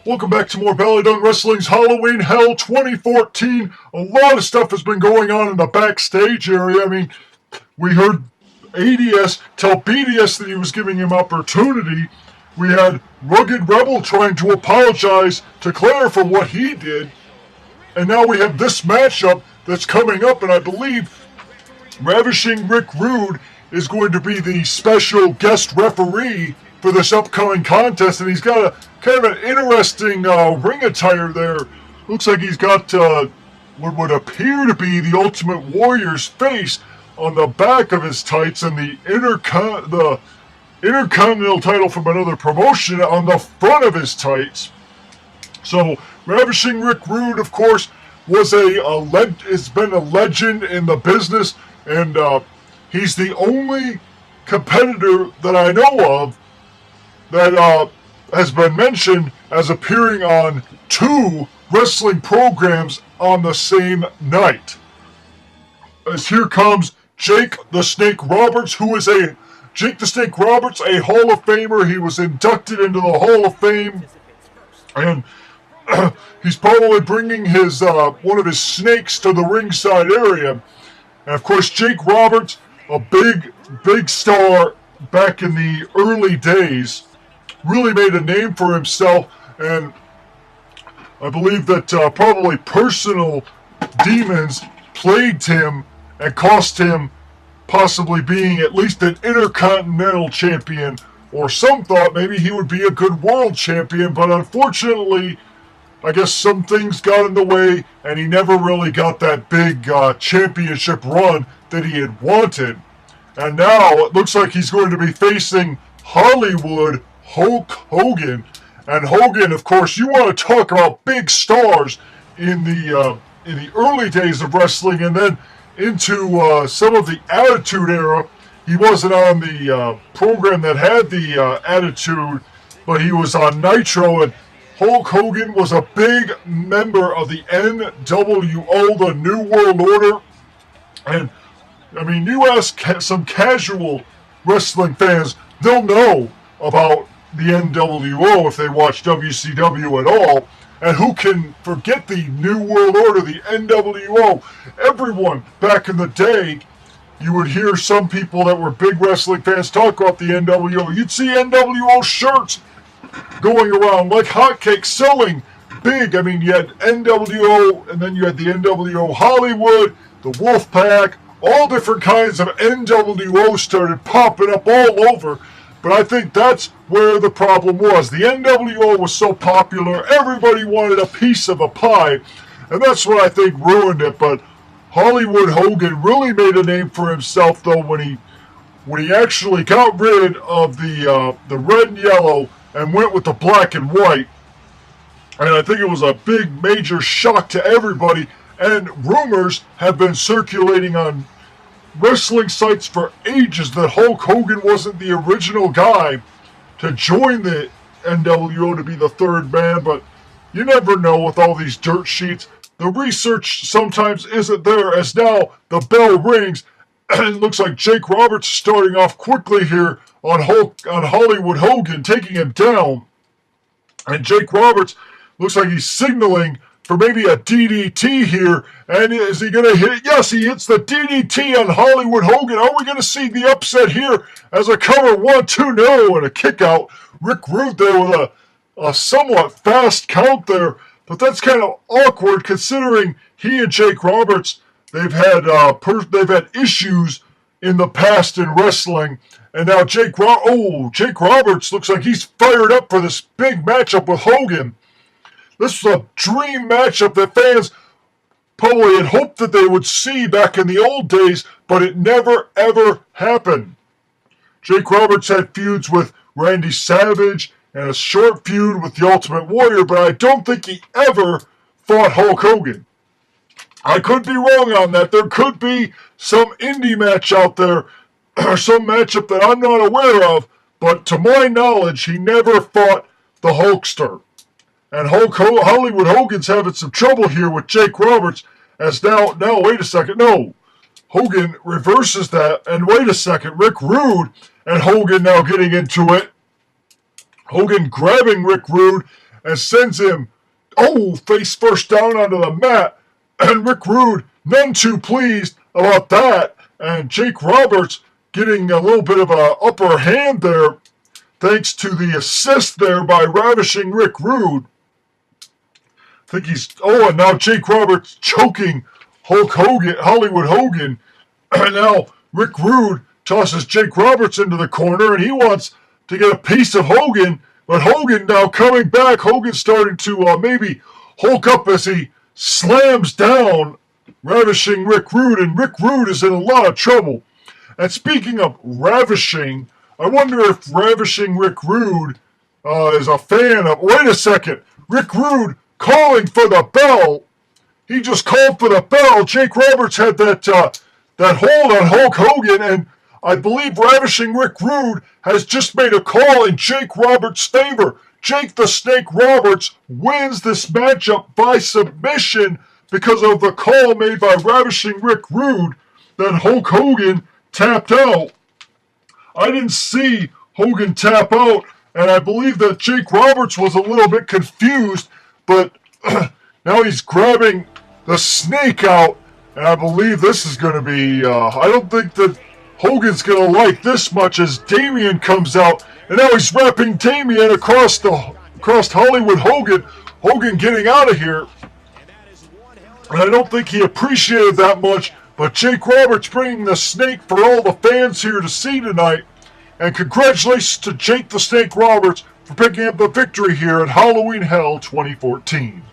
Welcome back to more BallyDung Wrestling's Halloween Hell 2014. A lot of stuff has been going on in the backstage area. I mean, we heard ADS tell BDS that he was giving him opportunity. We had Rugged Rebel trying to apologize to Claire for what he did. And now we have this matchup that's coming up, and I believe Ravishing Rick Rude is going to be the special guest referee for this upcoming contest, and he's got a kind of an interesting ring attire there. Looks like he's got what would appear to be the Ultimate Warrior's face on the back of his tights, and the Intercontinental title from another promotion on the front of his tights. So Ravishing Rick Rude, of course, has been a legend in the business, and he's the only competitor that I know of that has been mentioned as appearing on 2 wrestling programs on the same night. As here comes Jake the Snake Roberts, who is Jake the Snake Roberts, a Hall of Famer. He was inducted into the Hall of Fame, and he's probably bringing his one of his snakes to the ringside area. And of course, Jake Roberts, a big star back in the early days, really made a name for himself, and I believe that probably personal demons plagued him and cost him possibly being at least an Intercontinental Champion, or some thought maybe he would be a good World Champion, but unfortunately, I guess some things got in the way, and he never really got that big championship run that he had wanted. And now it looks like he's going to be facing Hollywood Hogan. And Hogan, of course, you want to talk about big stars in the early days of wrestling, and then into some of the Attitude Era. He wasn't on the program that had the Attitude, but he was on Nitro, and Hulk Hogan was a big member of the NWO, the New World Order. And I mean, you ask some casual wrestling fans, they'll know about the NWO if they watch WCW at all. And who can forget the New World Order, the NWO? Everyone back in the day, you would hear some people that were big wrestling fans talk about the NWO. You'd see NWO shirts going around like hotcakes, selling big. I mean, you had NWO, and then you had the NWO Hollywood, the Wolfpack, all different kinds of NWO started popping up all over. But I think that's where the problem was. The NWO was so popular, everybody wanted a piece of a pie, and that's what I think ruined it. But Hollywood Hogan really made a name for himself, though, when he actually got rid of the red and yellow and went with the black and white. And I think it was a big, major shock to everybody. And rumors have been circulating on wrestling sites for ages that Hulk Hogan wasn't the original guy to join the NWO to be the third man, but you never know with all these dirt sheets. The research sometimes isn't there, as now the bell rings, and it looks like Jake Roberts starting off quickly here on Hollywood Hogan, taking him down. And Jake Roberts looks like he's signaling for maybe a DDT here. And is he going to hit it? Yes, he hits the DDT on Hollywood Hogan. Are we going to see the upset here as a cover? 1-2, no, and a kick out. Rick Rude there with a somewhat fast count there. But that's kind of awkward considering he and Jake Roberts, they've had issues in the past in wrestling. And now Jake Roberts looks like he's fired up for this big matchup with Hogan. This was a dream matchup that fans probably had hoped that they would see back in the old days, but it never, ever happened. Jake Roberts had feuds with Randy Savage and a short feud with the Ultimate Warrior, but I don't think he ever fought Hulk Hogan. I could be wrong on that. There could be some indie match out there, or some matchup that I'm not aware of, but to my knowledge, he never fought the Hulkster. And Hollywood Hogan's having some trouble here with Jake Roberts, as now, wait a second, no. Hogan reverses that, and wait a second, Rick Rude and Hogan now getting into it. Hogan grabbing Rick Rude, and sends him, face first down onto the mat. And Rick Rude, none too pleased about that. And Jake Roberts getting a little bit of an upper hand there, thanks to the assist there by Ravishing Rick Rude. I think and now Jake Roberts choking Hollywood Hogan. And now Rick Rude tosses Jake Roberts into the corner, and he wants to get a piece of Hogan. But Hogan now coming back. Hogan starting to maybe hulk up as he slams down Ravishing Rick Rude, and Rick Rude is in a lot of trouble. And speaking of ravishing, I wonder if Ravishing Rick Rude is a fan of... Wait a second. Rick Rude calling for the bell. He just called for the bell. Jake Roberts had that hold on Hulk Hogan, and I believe Ravishing Rick Rude has just made a call in Jake Roberts' favor. Jake the Snake Roberts wins this matchup by submission because of the call made by Ravishing Rick Rude that Hulk Hogan tapped out. I didn't see Hogan tap out, and I believe that Jake Roberts was a little bit confused, but now he's grabbing the snake out, and I believe this is going to be, I don't think that Hogan's going to like this much as Damien comes out, and now he's wrapping Damien across Hollywood Hogan. Hogan getting out of here, and I don't think he appreciated that much. But Jake Roberts bringing the snake for all the fans here to see tonight. And congratulations to Jake the Snake Roberts for picking up the victory here at Halloween Hell 2014.